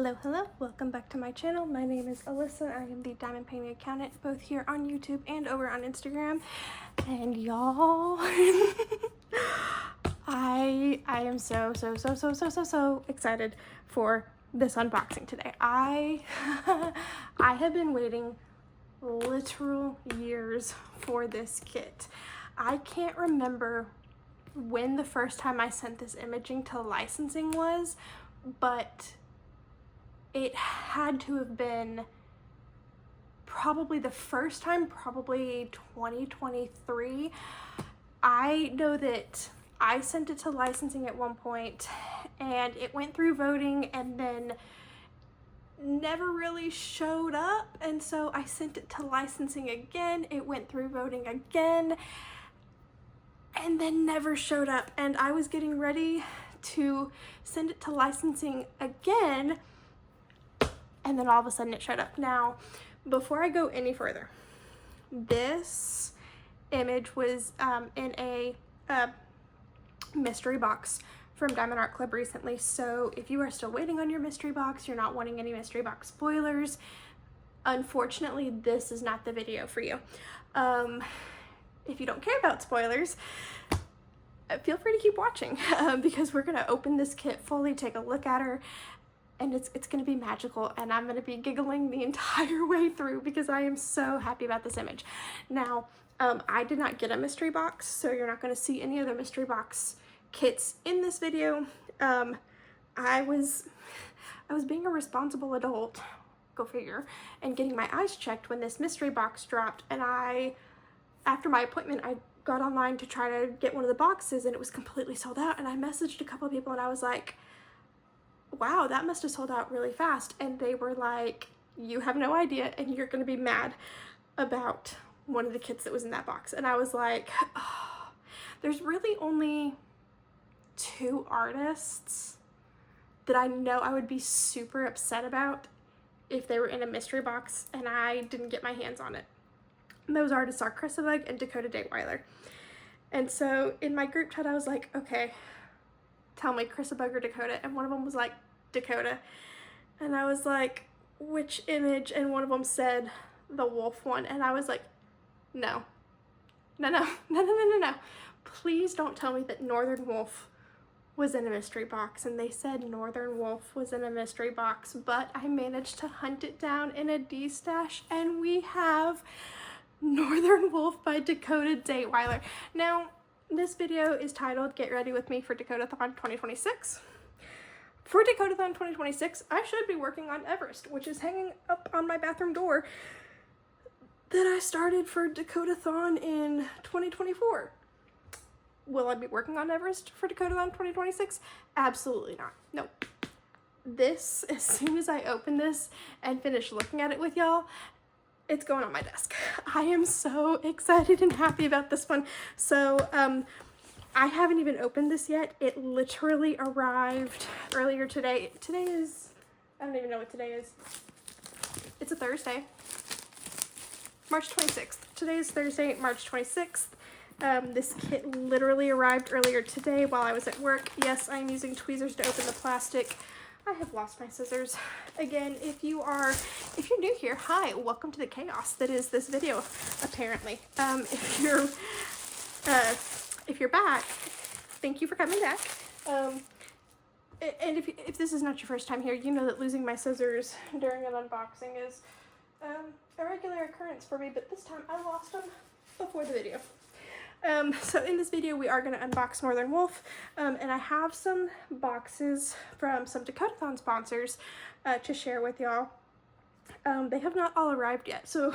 Hello, welcome back to my channel. My name is Alyssa. I am the Diamond Painting Accountant, both here on YouTube and over on Instagram. And y'all, I am so excited for this unboxing today. I have been waiting literal years for this kit. I can't remember when the first time I sent this imaging to licensing was, but it had to have been probably the first time, probably 2023. I know that I sent it to licensing at one point and it went through voting and then never really showed up, and so I sent it to licensing again. It went through voting again and then never showed up, and I was getting ready to send it to licensing again, and then all of a sudden it showed up. Now, before I go any further, this image was in a mystery box from Diamond Art Club recently, so if you are still waiting on your mystery box, you're not wanting any mystery box spoilers, unfortunately this is not the video for you. If you don't care about spoilers, feel free to keep watching because we're gonna open this kit fully, take a look at her, and it's gonna be magical, and I'm gonna be giggling the entire way through because I am so happy about this image. Now, I did not get a mystery box, so you're not gonna see any other mystery box kits in this video. I was being a responsible adult, go figure, and getting my eyes checked when this mystery box dropped, and after my appointment, I got online to try to get one of the boxes and it was completely sold out, and I messaged a couple of people and I was like, wow, that must have sold out really fast, and they were like, you have no idea and you're gonna be mad about one of the kits that was in that box. And I was like, oh, there's really only 2 artists that I know I would be super upset about if they were in a mystery box and I didn't get my hands on it. And those artists are Chrissabug and Dakotathon. And so in my group chat I was like, okay, tell me Chrissabug or Dakota, and one of them was like Dakota, and I was like, which image? And one of them said the wolf one, and I was like, no, please don't tell me that Northern Wolf was in a mystery box. And they said Northern Wolf was in a mystery box, but I managed to hunt it down in a D-stash, and we have Northern Wolf by Dakota Dateweiler. Now, this video is titled Get Ready With Me for Dakotathon 2026. For Dakotathon 2026, I should be working on Everest, which is hanging up on my bathroom door that I started for Dakotathon in 2024. Will I be working on Everest for Dakotathon 2026? Absolutely not. Nope. This, as soon as I open this and finish looking at it with y'all, it's going on my desk. I am so excited and happy about this one. So I haven't even opened this yet. It literally arrived earlier today. Today is, I don't even know what today is. It's a Thursday, March 26th. Today is Thursday, March 26th. This kit literally arrived earlier today while I was at work. Yes, I'm using tweezers to open the plastic. I have lost my scissors. Again, if you're new here, hi, welcome to the chaos that is this video, apparently. If you're back, thank you for coming back. And if this is not your first time here, you know that losing my scissors during an unboxing is a regular occurrence for me, but this time I lost them before the video. So in this video we are going to unbox Northern Wolf, and I have some boxes from some Dakotathon sponsors to share with y'all. They have not all arrived yet, so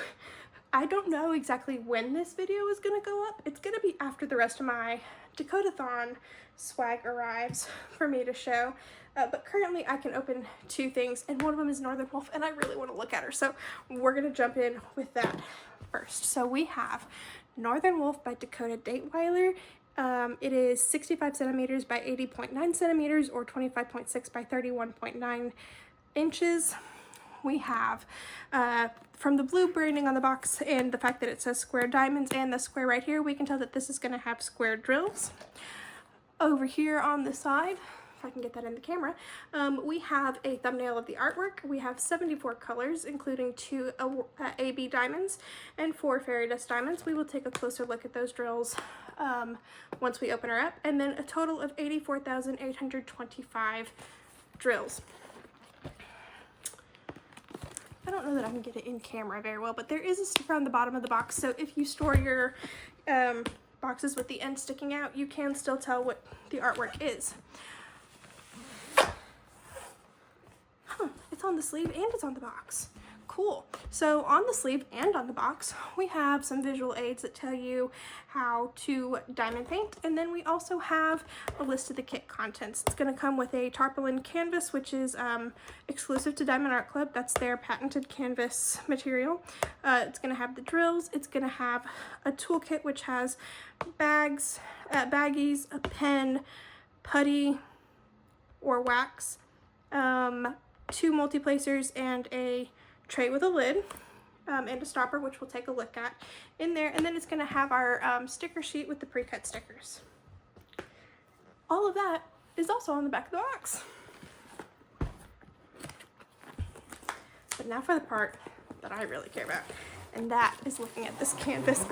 I don't know exactly when this video is going to go up. It's going to be after the rest of my Dakotathon swag arrives for me to show, but currently I can open 2 things, and one of them is Northern Wolf, and I really want to look at her, so we're going to jump in with that first. So we have Northern Wolf by Dakota Dateweiler. It is 65 centimeters by 80.9 centimeters or 25.6 by 31.9 inches. We have, from the blue branding on the box and the fact that it says square diamonds and the square right here, we can tell that this is going to have square drills. Over here on the side, if I can get that in the camera. We have a thumbnail of the artwork. We have 74 colors, including 2 AB diamonds and 4 fairy dust diamonds. We will take a closer look at those drills once we open her up. And then a total of 84,825 drills. I don't know that I can get it in camera very well, but there is a sticker on the bottom of the box, so if you store your boxes with the end sticking out, you can still tell what the artwork is. Huh, it's on the sleeve and it's on the box. Cool. So on the sleeve and on the box, we have some visual aids that tell you how to diamond paint, and then we also have a list of the kit contents. It's going to come with a tarpaulin canvas, which is exclusive to Diamond Art Club. That's their patented canvas material. It's going to have the drills. It's going to have a toolkit which has bags, baggies, a pen, putty or wax, 2 multi-placers, and a tray with a lid and a stopper, which we'll take a look at in there. And then it's going to have our sticker sheet with the pre-cut stickers. All of that is also on the back of the box. But now for the part that I really care about, and that is looking at this canvas.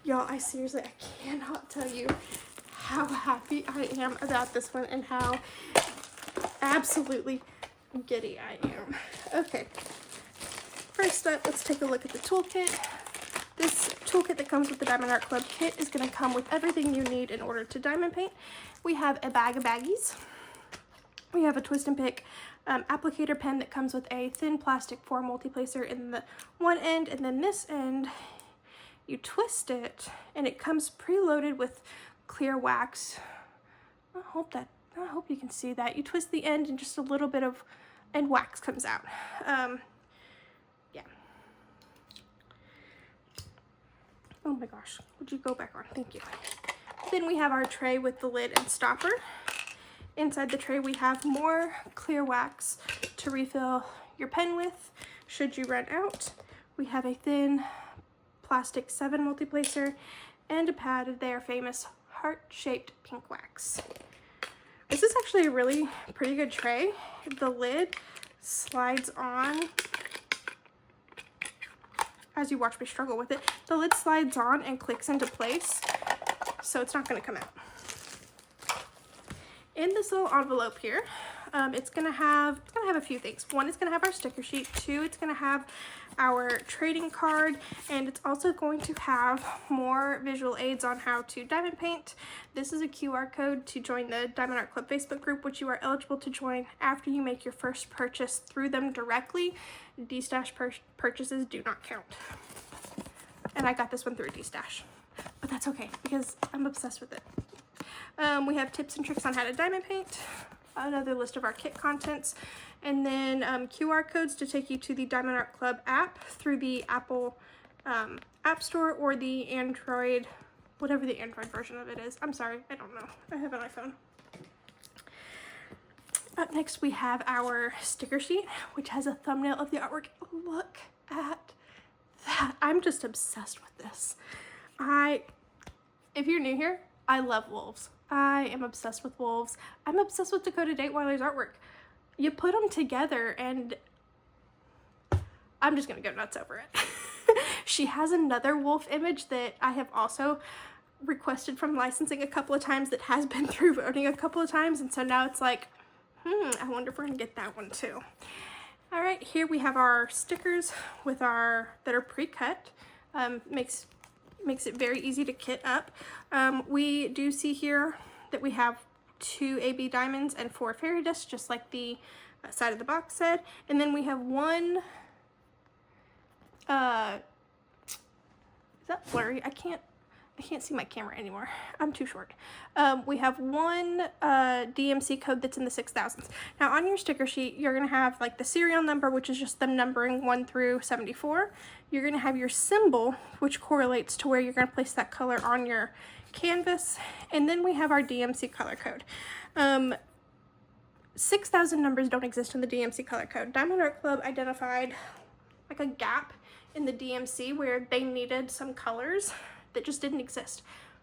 Y'all, I seriously, I cannot tell you how happy I am about this one and how absolutely giddy I am. Okay. First up, let's take a look at the toolkit. This toolkit that comes with the Diamond Art Club kit is going to come with everything you need in order to diamond paint. We have a bag of baggies. We have a twist and pick applicator pen that comes with a thin plastic 4 multi-placer in the one end, and then this end, you twist it, and it comes preloaded with clear wax. I hope you can see that. You twist the end and just a little bit of, and wax comes out. Yeah. Oh my gosh, would you go back on? Thank you. Then we have our tray with the lid and stopper. Inside the tray we have more clear wax to refill your pen with should you run out. We have a thin plastic 7 multi-placer and a pad of their famous heart-shaped pink wax. This is actually a really pretty good tray. The lid slides on as you watch me struggle with it. The lid slides on and clicks into place, so it's not going to come out. In this little envelope here, it's gonna have a few things. 1, it's gonna have our sticker sheet. 2, it's gonna have our trading card, and it's also going to have more visual aids on how to diamond paint. This is a QR code to join the Diamond Art Club Facebook group, which you are eligible to join after you make your first purchase through them directly. D-Stash purchases do not count. And I got this one through D-Stash, but that's okay because I'm obsessed with it. We have tips and tricks on how to diamond paint, another list of our kit contents, and then QR codes to take you to the Diamond Art Club app through the Apple App Store or the Android, whatever the Android version of it is. I'm sorry, I don't know. I have an iPhone. Up next we have our sticker sheet, which has a thumbnail of the artwork. Look at that. I'm just obsessed with this. If you're new here, I love wolves. I am obsessed with wolves. I'm obsessed with Dakota Dateweiler's artwork. You put them together and I'm just gonna go nuts over it. She has another wolf image that I have also requested from licensing a couple of times that has been through voting a couple of times, and so now it's like, I wonder if we're gonna get that one too. All right, here we have our stickers with that are pre-cut. Makes it very easy to kit up. We do see here that we have 2 AB diamonds and 4 fairy dust, just like the side of the box said. And then we have 1, is that blurry? I can't see my camera anymore. I'm too short. We have 1 DMC code that's in the 6000s. Now on your sticker sheet, you're gonna have like the serial number, which is just them numbering 1 through 74. You're gonna have your symbol, which correlates to where you're gonna place that color on your canvas. And then we have our DMC color code. 6,000 numbers don't exist in the DMC color code. Diamond Art Club identified like a gap in the DMC where they needed some colors that just didn't exist.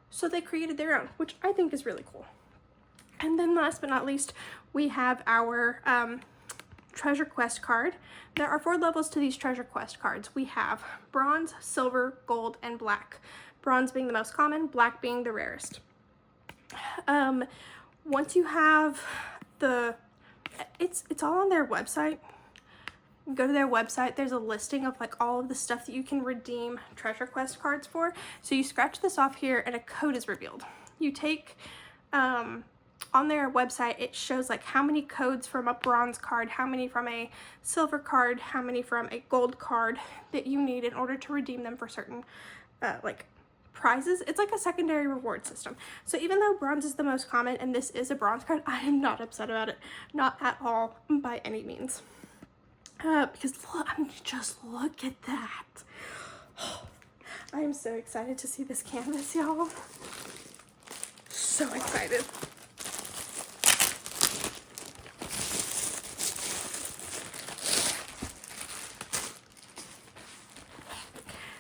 So they created their own, which I think is really cool. And then last but not least, we have our treasure quest card. There are 4 levels to these treasure quest cards. We have bronze, silver, gold, and black. Bronze being the most common, black being the rarest. Once you have it's all on their website. Go to their website. There's a listing of like all of the stuff that you can redeem treasure quest cards for. So you scratch this off here and a code is revealed. You take on their website, it shows like how many codes from a bronze card, how many from a silver card, how many from a gold card that you need in order to redeem them for certain like prizes. It's like a secondary reward system. So even though bronze is the most common and this is a bronze card, I am not upset about it. Not at all, by any means. Because look, just look at that. I am so excited to see this canvas, y'all. So excited.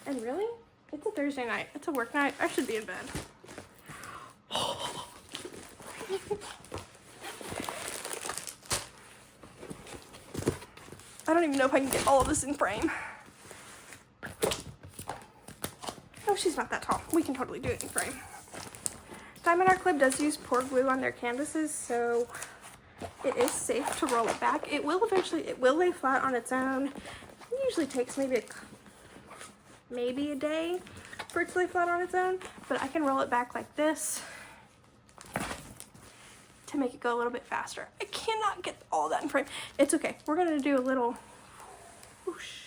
And really, it's a Thursday night. It's a work night. I should be in bed. I don't even know if I can get all of this in frame. Oh, she's not that tall. We can totally do it in frame. Diamond Art Club does use pour glue on their canvases, so it is safe to roll it back. It will lay flat on its own. It usually takes maybe a day for it to lay flat on its own, but I can roll it back like this to make it go a little bit faster. I cannot get all that in frame. It's okay. We're gonna do a little whoosh.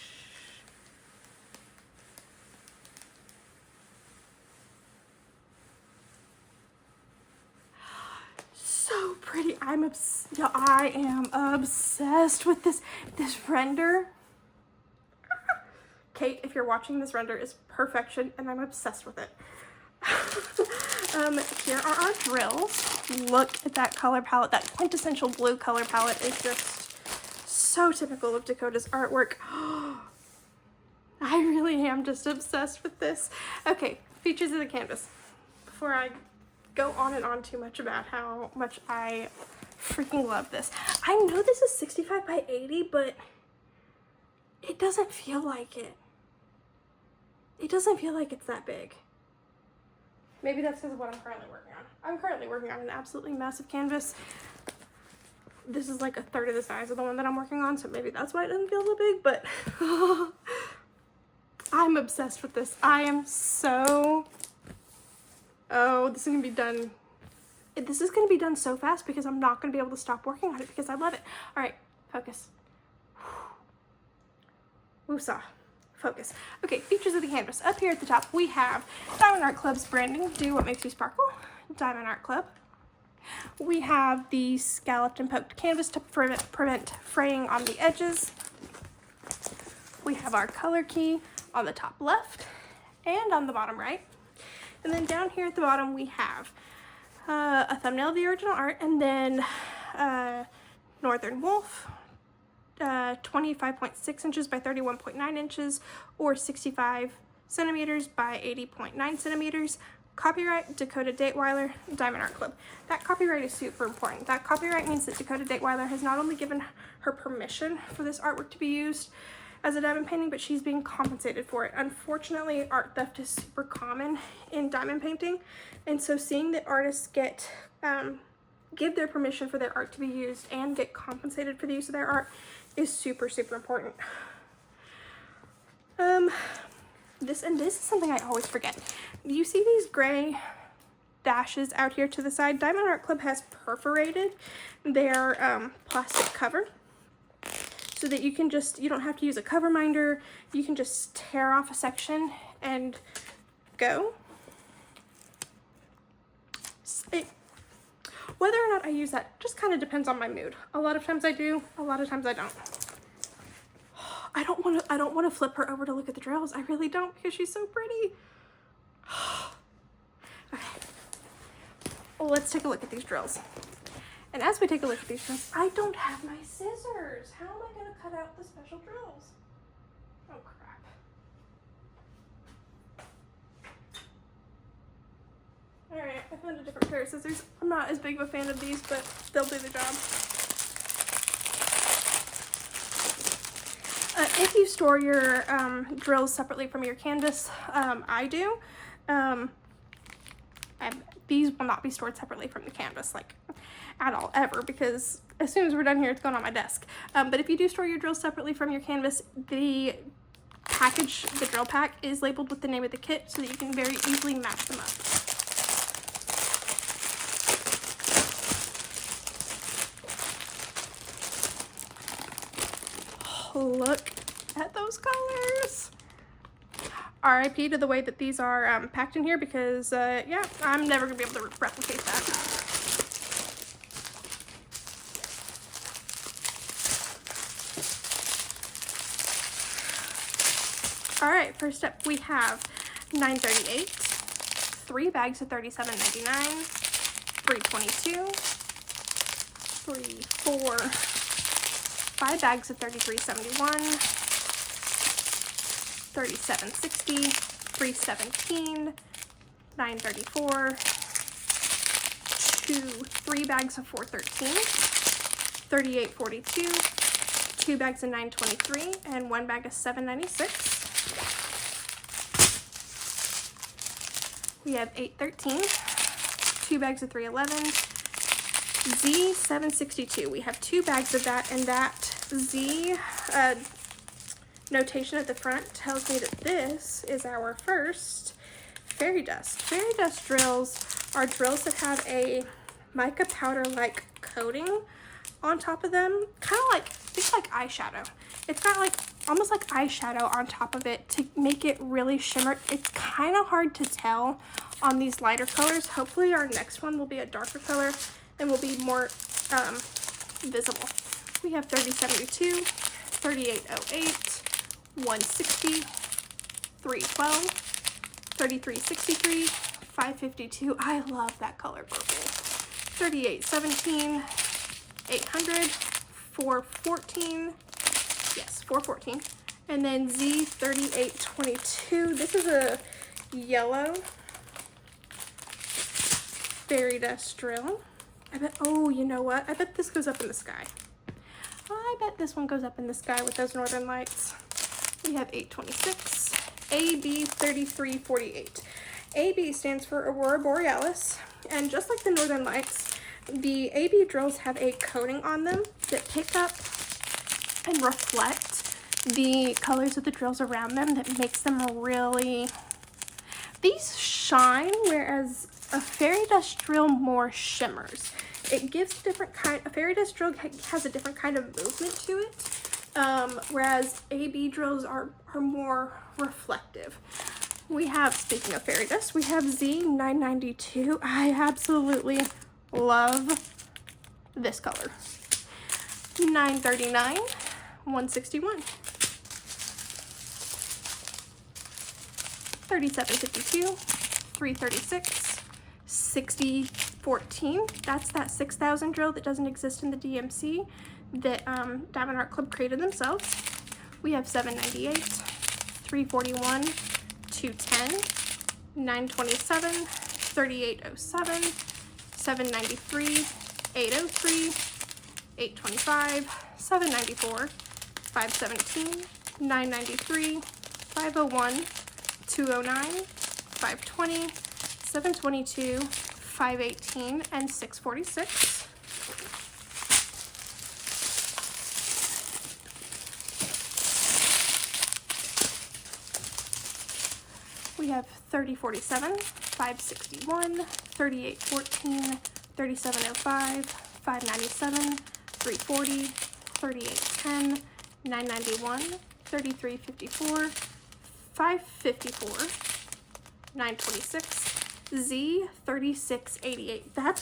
So pretty. I am obsessed with this render. Kate, if you're watching, this render is perfection and I'm obsessed with it. Here are our drills. Look at that color palette. That quintessential blue color palette is just so typical of Dakota's artwork. I really am just obsessed with this. Okay, features of the canvas. Before I go on and on too much about how much I freaking love this. I know this is 65 by 80, but it doesn't feel like it. It doesn't feel like it's that big. Maybe that's because of what I'm currently working on. I'm currently working on an absolutely massive canvas. This is like a third of the size of the one that I'm working on, so maybe that's why it doesn't feel so big, but I'm obsessed with this. I am so... Oh, this is going to be done. This is going to be done so fast because I'm not going to be able to stop working on it because I love it. All right, focus. Woosah. Focus. Okay, features of the canvas. Up here at the top, we have Diamond Art Club's branding, Do What Makes You Sparkle, Diamond Art Club. We have the scalloped and poked canvas to prevent fraying on the edges. We have our color key on the top left and on the bottom right. And then down here at the bottom, we have a thumbnail of the original art and then Northern Wolf, 25.6 inches by 31.9 inches or 65 centimeters by 80.9 centimeters. Copyright Dakota Dateweiler, Diamond Art Club. That copyright is super important. That copyright means that Dakota Dateweiler has not only given her permission for this artwork to be used as a diamond painting, but she's being compensated for it. Unfortunately, art theft is super common in diamond painting, and so seeing that artists get give their permission for their art to be used and get compensated for the use of their art is super, super important. This is something I always forget. You see these gray dashes out here to the side? Diamond Art Club has perforated their plastic cover so that you don't have to use a cover minder. You can just tear off a section and go. Whether or not I use that just kind of depends on my mood. A lot of times I do, a lot of times I don't. I don't want to flip her over to look at the drills. I really don't, because she's so pretty. Okay. Well, let's take a look at these drills. And as we take a look at these drills, I don't have my scissors. How am I going to cut out the special drills? Oh, crap. All right, I found a different pair pair of scissors. I'm not as big of a fan of these, but they'll do the job. If you store your drills separately from your canvas, I do. These will not be stored separately from the canvas, like at all, ever, because as soon as we're done here, it's going on my desk. But if you do store your drills separately from your canvas, the package, the drill pack, is labeled with the name of the kit so that you can very easily match them up. Look at those colors. RIP to the way that these are packed in here, because yeah, I'm never gonna be able to replicate that. All right, first up we have 938, 3 bags of 37.99, 322, 4, 5 bags of 33.71, 37.60, 317, 934, 3 bags of 413, 38.42, 2 bags of 923, and 1 bag of 796. We have 813, 2 bags of 311, Z 762. We have 2 bags of that, and that Z notation at the front tells me that this is our first fairy dust. Fairy dust drills are drills that have a mica powder-like coating on top of them, kind of like, think like eyeshadow. It's got like almost like eyeshadow on top of it to make it really shimmer. It's kind of hard to tell on these lighter colors. Hopefully our next one will be a darker color and will be more visible. We have 3072, 3808, 160, 312, 3363, 552. I love that color purple. 3817, 800, 414. Yes, 414. And then Z3822. This is a yellow fairy dust drill. I bet, oh, you know what? I bet this goes up in the sky. I bet this one goes up in the sky with those northern lights. We have 826, AB3348. AB stands for Aurora Borealis, and just like the northern lights, the AB drills have a coating on them that pick up and reflect the colors of the drills around them that makes them really, these shine, whereas a fairy dust drill more shimmers. It gives a different kind, a fairy dust drill has a different kind of movement to it, whereas AB drills are more reflective. We have, speaking of fairy dust, we have Z992. I absolutely love this color. 939, 161. 3752, 336, 6014. That's that 6000 drill that doesn't exist in the DMC that Diamond Art Club created themselves. We have 798, 341, 210, 927, 3807, 793, 803, 825, 794, 517, 993, 501, 209, 520, 722, 518, and 646. We have 3047, 561, 3814, 3705, 597, 340, 3810, 991, 3354, 554, 926, Z3688. That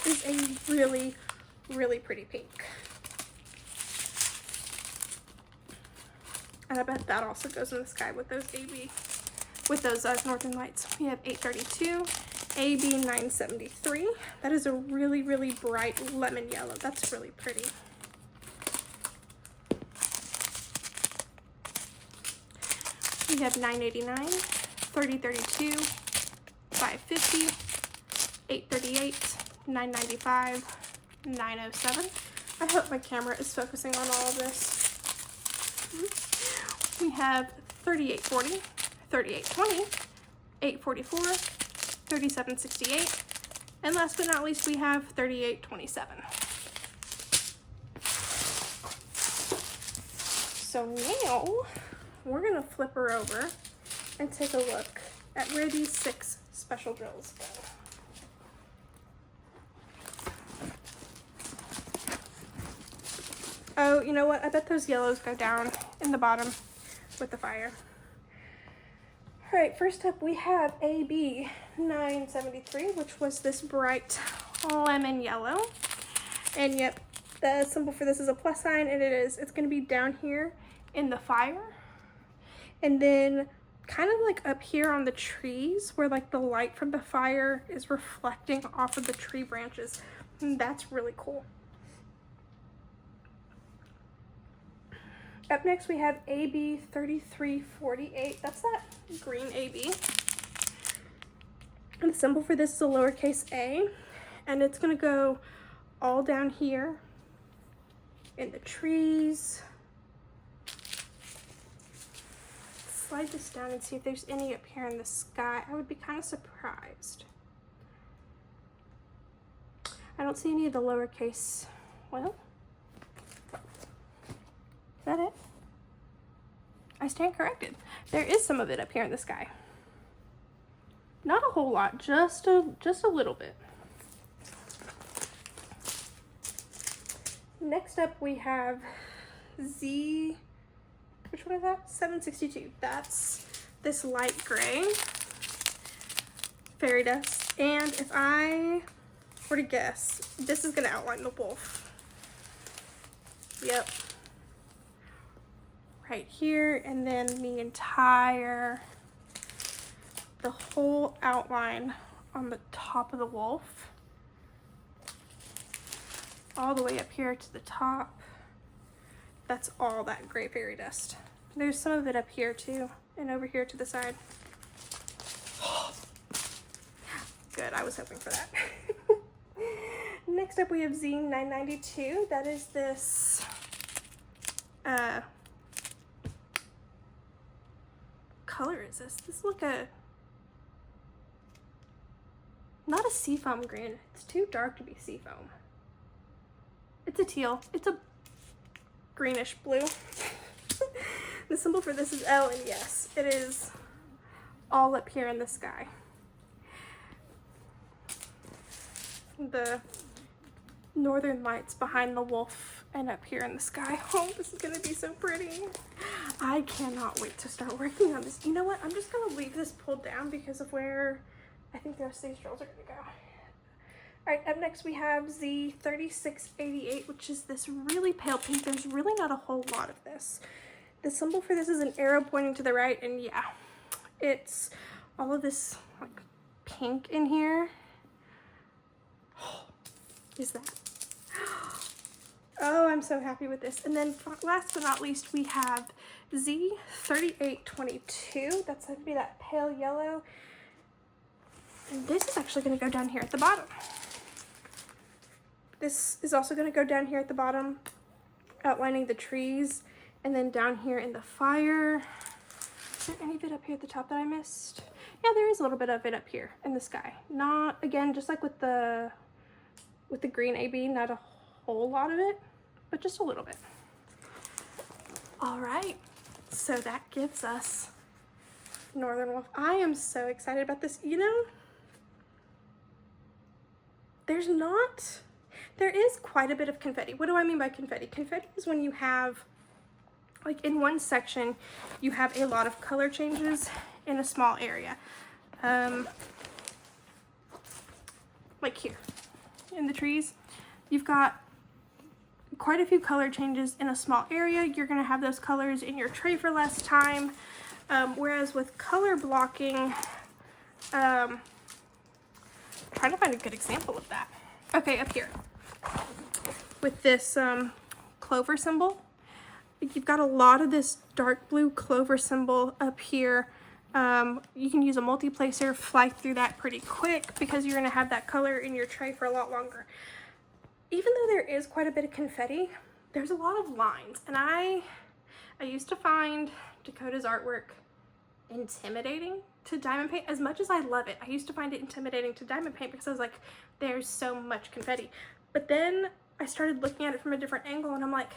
is a really, really pretty pink. And I bet that also goes in the sky with those northern lights. We have 832, AB973. That is a really, really bright lemon yellow. That's really pretty. We have 989, 3032, 550, $8.38, $9.95, $9.07. I hope my camera is focusing on all of this. We have $38.40, $38.20, $8.44, $37.68, and last but not least, we have $38.27. So now we're gonna flip her over and take a look at where these 6 special drills go. Oh, you know what? I bet those yellows go down in the bottom with the fire. All right, first up we have AB 973, which was this bright lemon yellow. And yep, the symbol for this is a plus sign, and it's gonna be down here in the fire. And then kind of like up here on the trees where like the light from the fire is reflecting off of the tree branches. And that's really cool. Up next we have AB 3348. That's that green AB. And the symbol for this is a lowercase a. And it's gonna go all down here in the trees. Slide this down and see if there's any up here in the sky. I would be kind of surprised. I don't see any of the lowercase. Well, is that it? I stand corrected. There is some of it up here in the sky. Not a whole lot, just a little bit. Next up we have Z, which one is that? 762. That's this light gray fairy dust. And if I were to guess, this is gonna outline the wolf. Yep. Right here, and then the whole outline on the top of the wolf. All the way up here to the top. That's all that gray fairy dust. There's some of it up here too, and over here to the side. Good, I was hoping for that. Next up we have Z992. That is this color is this? This look not a seafoam green. It's too dark to be seafoam. It's a teal. It's a greenish blue. The symbol for this is L, and yes, it is all up here in the sky. The northern lights behind the wolf and up here in the sky. Oh, this is gonna be so pretty. I cannot wait to start working on this. You know what? I'm just gonna leave this pulled down because of where I think the rest of these drills are gonna go. All right, up next we have Z3688, which is this really pale pink. There's really not a whole lot of this. The symbol for this is an arrow pointing to the right, and yeah, it's all of this like pink in here. Is that? Oh, I'm so happy with this. And then last but not least, we have Z3822. That's going to be that pale yellow. And this is actually going to go down here at the bottom. This is also going to go down here at the bottom, outlining the trees. And then down here in the fire. Is there any bit up here at the top that I missed? Yeah, there is a little bit of it up here in the sky. Not, again, just like with the green AB, not a whole lot of it, but just a little bit. All right, so that gives us Northern Wolf. I am so excited about this. You know, there is quite a bit of confetti. What do I mean by confetti? Confetti is when you have, like in one section, you have a lot of color changes in a small area. Like here in the trees, you've got quite a few color changes in a small area. You're gonna have those colors in your tray for less time. Whereas with color blocking, trying to find a good example of that. Okay, up here with this clover symbol, you've got a lot of this dark blue clover symbol up here You can use a multi-placer, fly through that pretty quick because you're going to have that color in your tray for a lot longer. Even though there is quite a bit of confetti, there's a lot of lines, and I used to find Dakota's artwork intimidating to diamond paint. As much as I love it, I used to find it intimidating to diamond paint because I was like, there's so much confetti. But then I started looking at it from a different angle, and I'm like,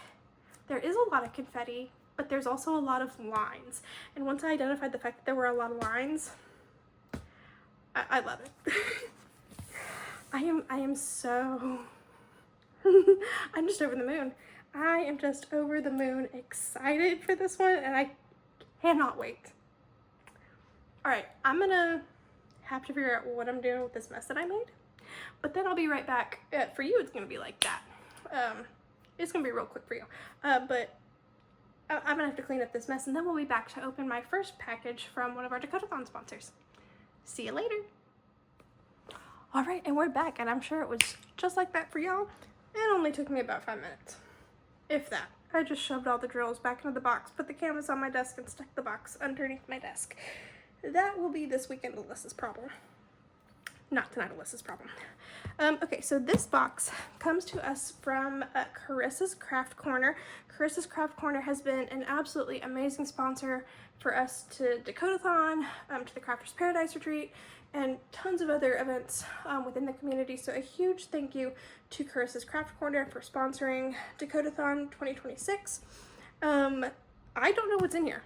there is a lot of confetti, but there's also a lot of lines. And once I identified the fact that there were a lot of lines, I love it. I am so I'm just over the moon. I am just over the moon excited for this one, and I cannot wait. All right, I'm gonna have to figure out what I'm doing with this mess that I made, but then I'll be right back. For you, it's gonna be like that. It's gonna be real quick for you, but I'm gonna have to clean up this mess, and then we'll be back to open my first package from one of our Dakotathon sponsors. See you later. All right, and we're back, and I'm sure it was just like that for y'all. It only took me about 5 minutes, if that. I just shoved all the drills back into the box, put the canvas on my desk, and stuck the box underneath my desk. That will be this weekend Alyssa's problem. Not tonight Alyssa's problem. Okay, so this box comes to us from Carissa's Craft Corner. Carissa's Craft Corner has been an absolutely amazing sponsor for us to Dakotathon, to the Crafters Paradise Retreat, and tons of other events within the community. So a huge thank you to Carissa's Craft Corner for sponsoring Dakotathon 2026. I don't know what's in here.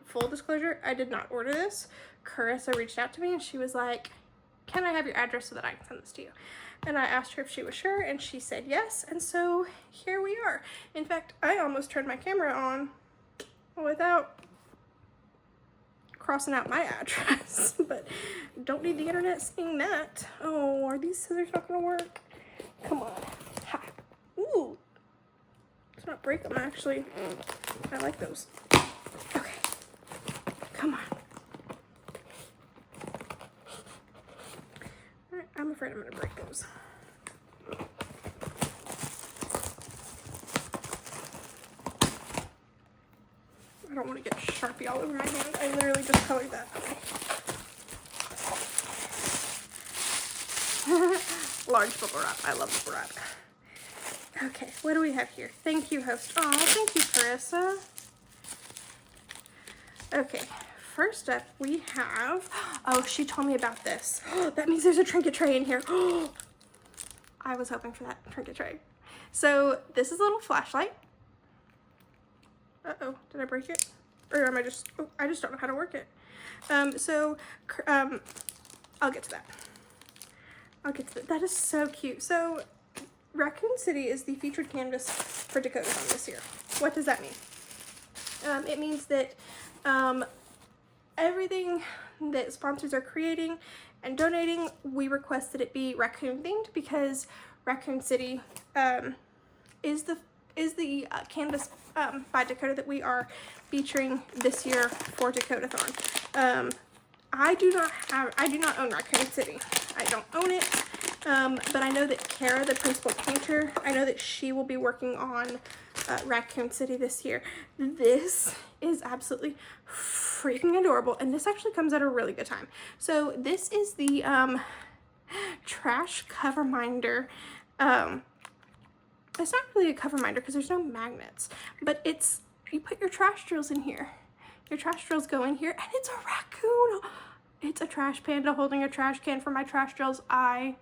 Full disclosure, I did not order this. Carissa reached out to me and she was like, can I have your address so that I can send this to you? And I asked her if she was sure, and she said yes, and so here we are. In fact, I almost turned my camera on without crossing out my address, but don't need the internet seeing that. Oh, are these scissors not gonna work? Come on. Ha. Ooh. Let's not break them, actually. I like those. Okay. Come on. Alright, I'm afraid I'm gonna break those. I don't want to get Sharpie all over my hand. I literally just colored that. Large bubble wrap. I love bubble wrap. Okay, what do we have here? Thank you, host. Oh, thank you, Carissa. Okay, first up we have, oh, she told me about this. That means there's a trinket tray in here. I was hoping for that trinket tray. So this is a little flashlight. Uh-oh, did I break it? Or am I just, oh, I just don't know how to work it. I'll get to that. That is so cute. So Raccoon City is the featured canvas for Dakotathon this year. What does that mean? It means that everything that sponsors are creating and donating, we request that it be raccoon themed because Raccoon City is the canvas by Dakota that we are featuring this year for Dakotathon. I do not own Raccoon City. I don't own it, but I know that Kara, the principal painter, I know that she will be working on Raccoon City this year. This is absolutely freaking adorable, and this actually comes at a really good time. So this is the trash cover minder. It's not really a cover minder because there's no magnets, but it's, you put your trash drills in here. Your trash drills go in here, and it's a raccoon. It's a trash panda holding a trash can for my trash drills. I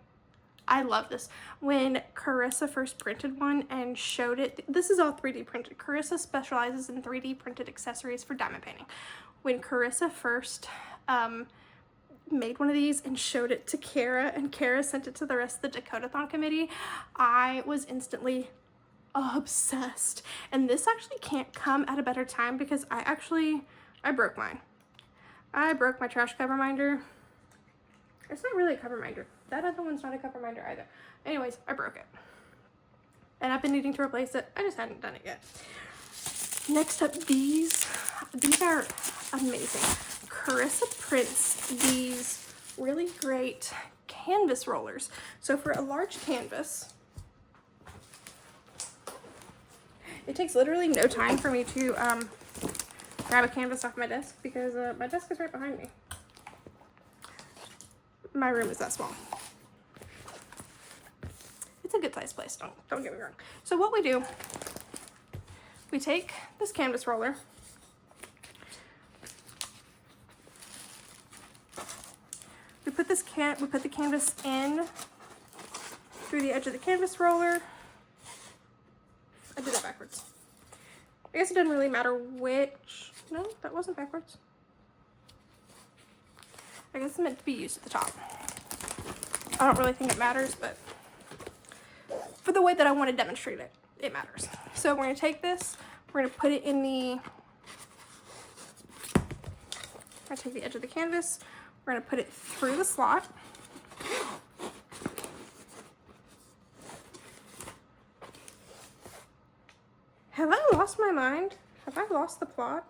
love this. When Carissa first printed one and showed it, this is all 3D printed. Carissa specializes in 3D printed accessories for diamond painting. When Carissa first made one of these and showed it to Kara, and Kara sent it to the rest of the Dakotathon committee, I was instantly obsessed. And this actually can't come at a better time because I broke mine. I broke my trash cover minder. It's not really a cover minder. That other one's not a cover minder either. Anyways, I broke it. And I've been needing to replace it. I just hadn't done it yet. Next up, these are amazing. Carissa prints these really great canvas rollers. So for a large canvas, it takes literally no time for me to grab a canvas off my desk because my desk is right behind me. My room is that small. It's a good sized place, don't get me wrong. So what we do, we take this canvas roller, we put the canvas in through the edge of the canvas roller. I did that backwards. I guess it doesn't really matter which, no, that wasn't backwards. I guess it's meant to be used at the top. I don't really think it matters, but for the way that I want to demonstrate it, it matters. So we're going to take this, we're going to put it in the, I'm going to take the edge of the canvas, we're going to put it through the slot. Have I lost my mind? Have I lost the plot?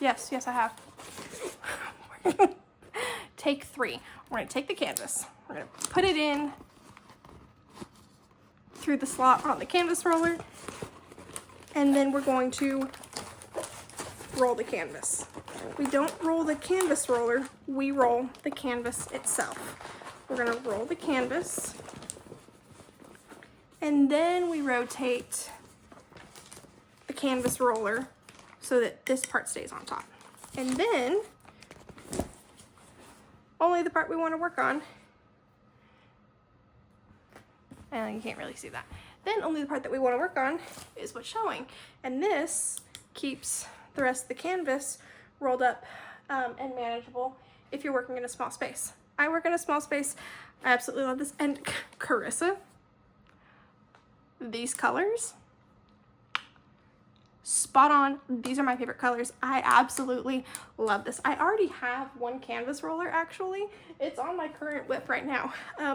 Yes, I have. Take 3. We're going to take the canvas. We're going to put it in through the slot on the canvas roller. And then we're going to roll the canvas. We don't roll the canvas roller, we roll the canvas itself. We're going to roll the canvas. And then we rotate the canvas roller so that this part stays on top. And then, only the part we want to work on, and you can't really see that, then only the part that we want to work on is what's showing. And this keeps the rest of the canvas rolled up and manageable if you're working in a small space. I work in a small space. I absolutely love this. And Carissa, these colors, spot on. These are my favorite colors. I absolutely love this. I already have one canvas roller actually. It's on my current whip right now. But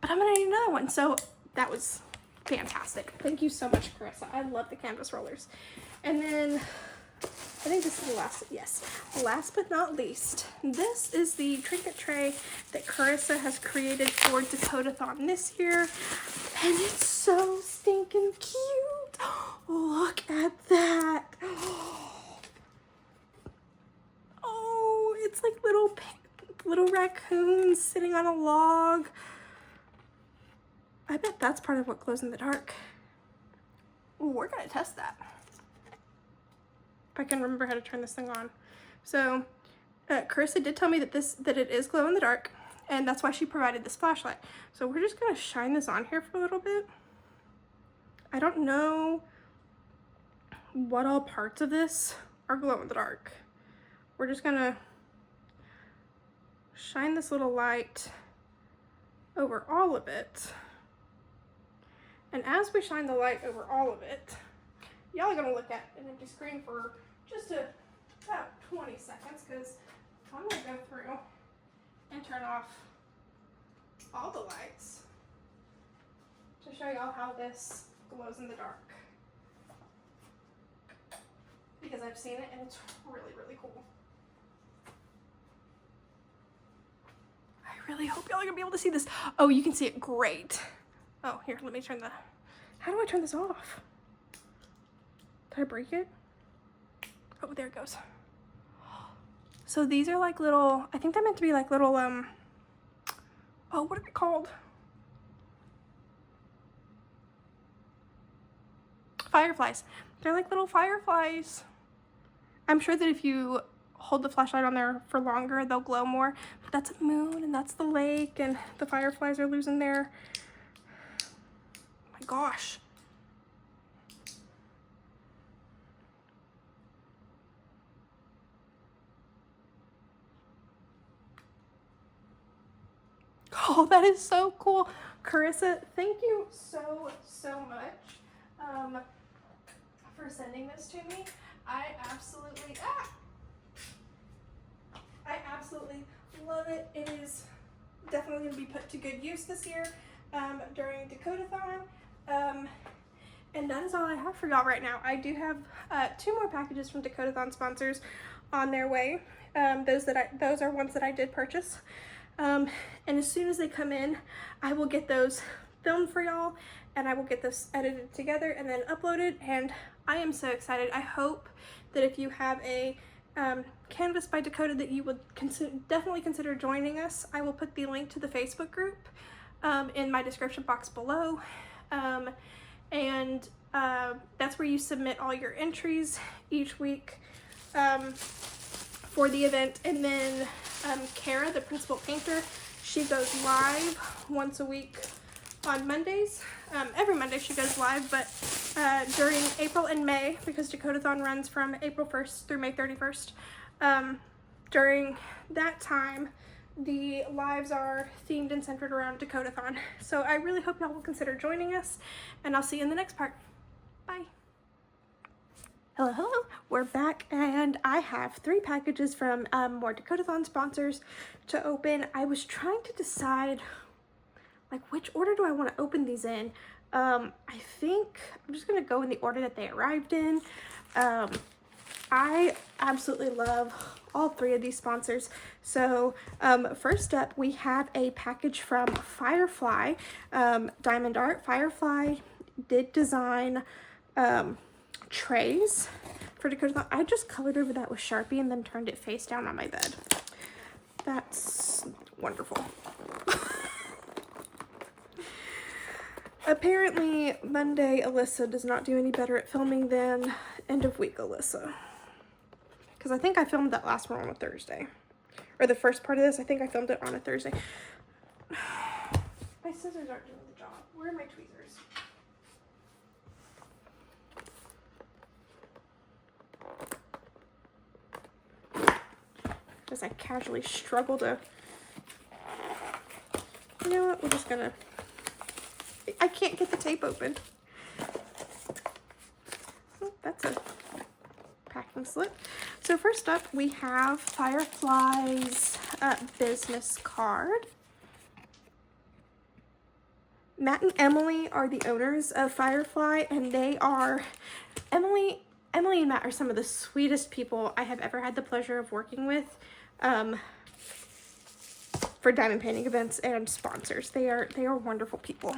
I'm gonna need another one. So that was fantastic. Thank you so much, Carissa. I love the canvas rollers. And then I think this is the last, yes, last but not least, this is the treatment tray that Carissa has created for Dakotathon this year. And it's so stinking cute. Look at that. Oh, it's like little raccoons sitting on a log. I bet that's part of what glows in the dark. Ooh, we're gonna test that. If I can remember how to turn this thing on. So, Carissa did tell me that it is glow in the dark, and that's why she provided this flashlight. So we're just gonna shine this on here for a little bit. I don't know what all parts of this are glow in the dark. We're just gonna shine this little light over all of it. And as we shine the light over all of it, y'all are gonna look at an empty screen for just about 20 seconds because I'm gonna go through and turn off all the lights to show y'all how this glows in the dark. Because I've seen it and it's really, really cool. I really hope y'all are gonna be able to see this. Oh, you can see it great. Oh, here, let me turn the, how do I turn this off? Did I break it? Oh, there it goes. So these are like little, I think they're meant to be like little, oh, what are they called? Fireflies. They're like little fireflies. I'm sure that if you hold the flashlight on there for longer, they'll glow more. But that's a moon and that's the lake and the fireflies are losing their, oh my gosh. Oh, that is so cool. Carissa, thank you so much for sending this to me. I absolutely love it. It is definitely going to be put to good use this year during Dakotathon. And that is all I have for y'all right now. I do have 2 more packages from Dakotathon sponsors on their way. Those are ones that I did purchase. And as soon as they come in, I will get those filmed for y'all and I will get this edited together and then uploaded, and I am so excited. I hope that if you have a canvas by Dakota that you would definitely consider joining us. I will put the link to the Facebook group in my description box below, and that's where you submit all your entries each week for the event. And then Kara, the principal painter, she goes live once a week on Mondays. Every Monday she goes live, but during April and May, because Dakotathon runs from April 1st through May 31st, during that time, the lives are themed and centered around Dakotathon. So I really hope y'all will consider joining us, and I'll see you in the next part. Bye. Hello, hello. We're back, and I have 3 packages from more Dakotathon sponsors to open. I was trying to decide, like, which order do I want to open these in? I think I'm just going to go in the order that they arrived in. I absolutely love all 3 of these sponsors. So first up, we have a package from Firefly Diamond Art. Firefly did design trays for Dakotathon. I just colored over that with Sharpie and then turned it face down on my bed. That's wonderful. Apparently, Monday Alyssa does not do any better at filming than end of week Alyssa. Because I think I filmed that last one on a Thursday. Or the first part of this, I think I filmed it on a Thursday. My scissors aren't doing the job. Where are my tweezers? As I casually struggle to... You know what? We're just gonna... I can't get the tape open. Oh, that's a packing slip. So first up, we have Firefly's business card. Matt and Emily are the owners of Firefly, and they are... Emily and Matt are some of the sweetest people I have ever had the pleasure of working with for diamond painting events and sponsors. They are wonderful people.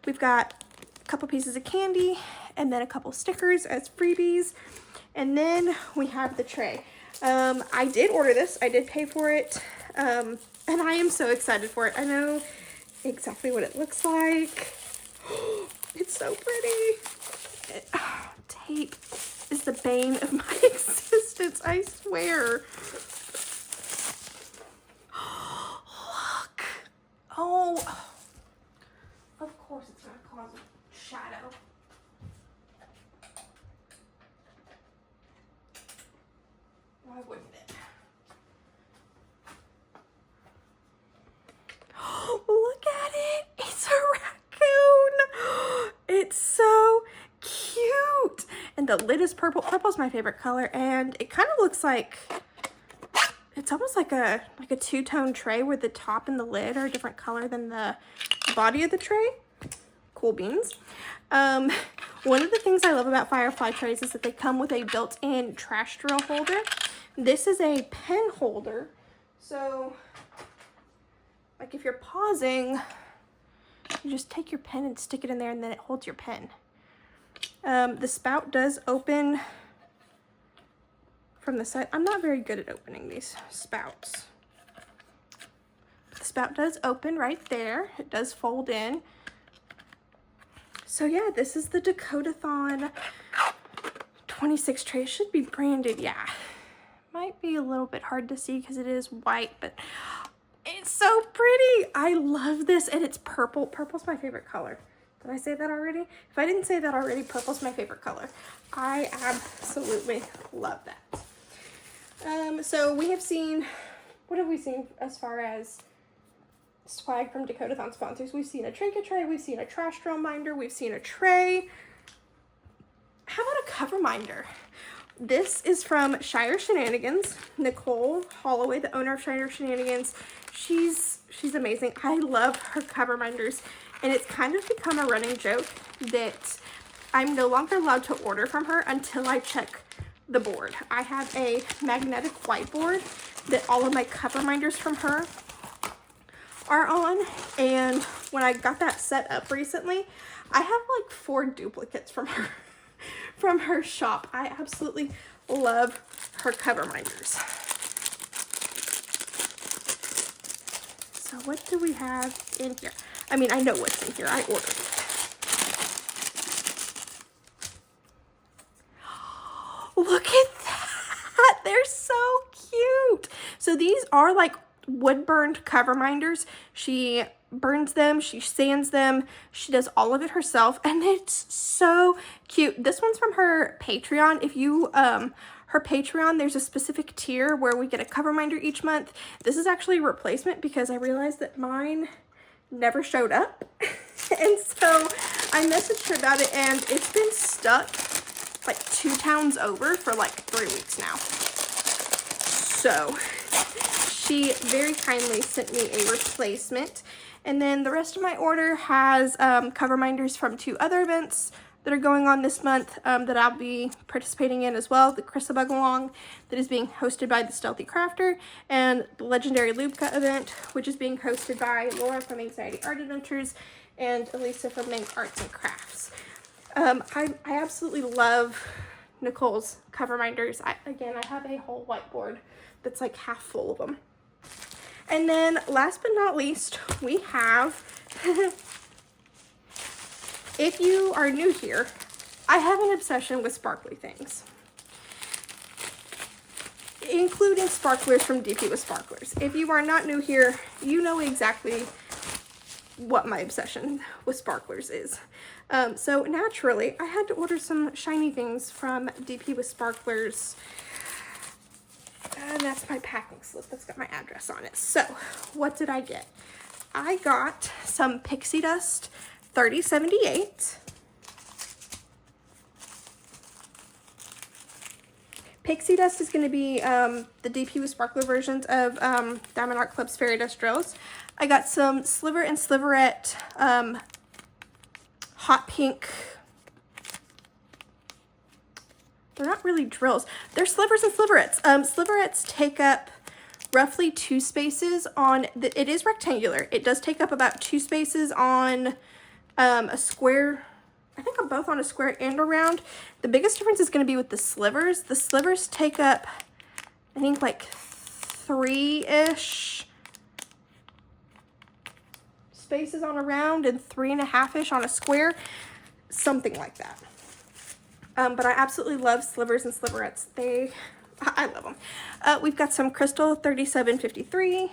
We've got a couple pieces of candy and then a couple stickers as freebies. And then we have the tray. I did order this. I did pay for it. And I am so excited for it. I know exactly what it looks like. It's so pretty. Tape is the bane of my existence, I swear. Look. Oh. Of course it's going to cause a shadow. Why wouldn't it? Look at it. It's a raccoon. It's so cute. And the lid is purple. Purple's my favorite color, and it kind of looks like it's almost like a two-tone tray where the top and the lid are a different color than the body of the tray. Cool beans. One of the things I love about Firefly trays is that they come with a built-in trash drill holder. This is a pen holder. So, like if you're pausing, you just take your pen and stick it in there and then it holds your pen. The spout does open from the side. I'm not very good at opening these spouts. The spout does open right there. It does fold in. So yeah, this is the Dakotathon 26 tray. It should be branded, yeah. Might be a little bit hard to see because it is white, but it's so pretty. I love this, and it's purple. Purple's my favorite color. Did I say that already? If I didn't say that already, purple's my favorite color. I absolutely love that. So we have seen, what have we seen as far as swag from Dakotathon sponsors? We've seen a trinket tray, we've seen a trash drill minder, we've seen a tray. How about a cover minder? This is from Shire Shenanigans. Nicole Holloway, the owner of Shire Shenanigans. She's amazing. I love her cover minders, and it's kind of become a running joke that I'm no longer allowed to order from her until I check the board. I have a magnetic whiteboard that all of my cover minders from her are on, and when I got that set up recently, I have like 4 duplicates from her shop. I absolutely love her cover minders. So what do we have in here? I mean, I know what's in here. I ordered it. Look at that. They're so cute. So these are like wood burned cover minders. She burns them, she sands them, she does all of it herself, and it's so cute. This one's from her Patreon. If you her Patreon, there's a specific tier where we get a cover minder each month. This is actually a replacement because I realized that mine never showed up. And so I messaged her about it, and it's been stuck like 2 towns over for like 3 weeks now. So she very kindly sent me a replacement. And then the rest of my order has cover minders from 2 other events that are going on this month that I'll be participating in as well. The Chrissabug Along that is being hosted by the Stealthy Crafter, and the legendary Liubka event, which is being hosted by Laura from Anxiety Art Adventures and Elisa from Make Arts and Crafts. I absolutely love Nicole's cover minders. Again, I have a whole whiteboard that's like half full of them. And then last but not least, we have, if you are new here, I have an obsession with sparkly things, including sparklers from DP with Sparklers. If you are not new here, you know exactly what my obsession with sparklers is. So naturally, I had to order some shiny things from DP with Sparklers. And that's my packing slip that's got my address on it. So what did I get? I got some Pixie Dust 3078. Pixie Dust is going to be the DP with Sparkler versions of Diamond Art Club's Fairy Dust Drills. I got some Sliver and Sliverette hot pink. They're not really drills. They're slivers and sliverettes. Sliverettes take up roughly 2 spaces on, it is rectangular. It does take up about 2 spaces on a square. I think I'm both on a square and a round. The biggest difference is going to be with the slivers. The slivers take up, I think, like 3-ish spaces on a round and 3.5-ish on a square. Something like that. But I absolutely love slivers and sliverettes. I love them. We've got some Crystal 3753.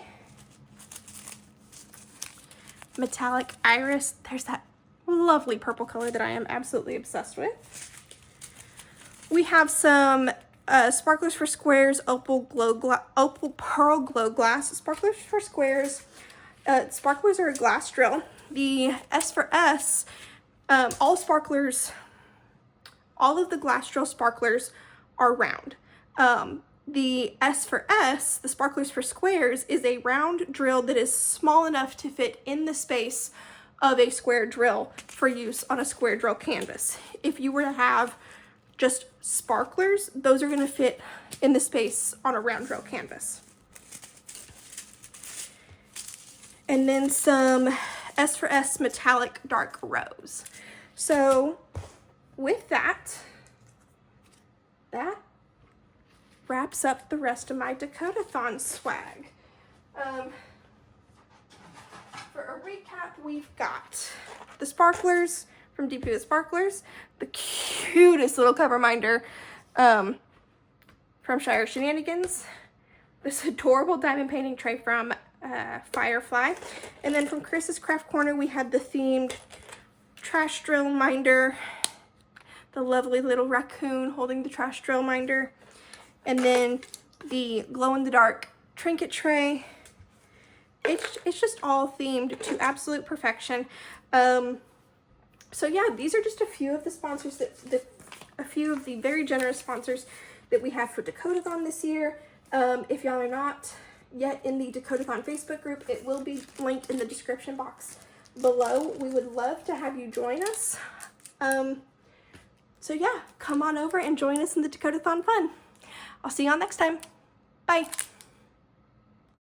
Metallic Iris. There's that lovely purple color that I am absolutely obsessed with. We have some Sparklers for Squares, Opal Pearl Glow Glass. Sparklers for Squares. Sparklers are a glass drill. The S for S, all sparklers, all of the glass drill sparklers are round. The S for S, the Sparklers for Squares, is a round drill that is small enough to fit in the space of a square drill for use on a square drill canvas. If you were to have just sparklers, those are going to fit in the space on a round drill canvas. And then some S for S Metallic Dark Rose. So with that wraps up the rest of my Dakotathon swag. For a recap, we've got the sparklers from DP with Sparklers, the cutest little cover minder from Shire Shenanigans, this adorable diamond painting tray from Firefly, and then from Carissa's Craft Corner we had the themed trash drill minder, the lovely little raccoon holding the trash drill minder, and then the glow-in-the-dark trinket tray. It's just all themed to absolute perfection. So yeah, these are just a few of the sponsors a few of the very generous sponsors that we have for Dakotathon this year. If y'all are not yet in the Dakotathon Facebook group, it will be linked in the description box below. We would love to have you join us. So yeah, come on over and join us in the Dakotathon fun. I'll see y'all next time. Bye.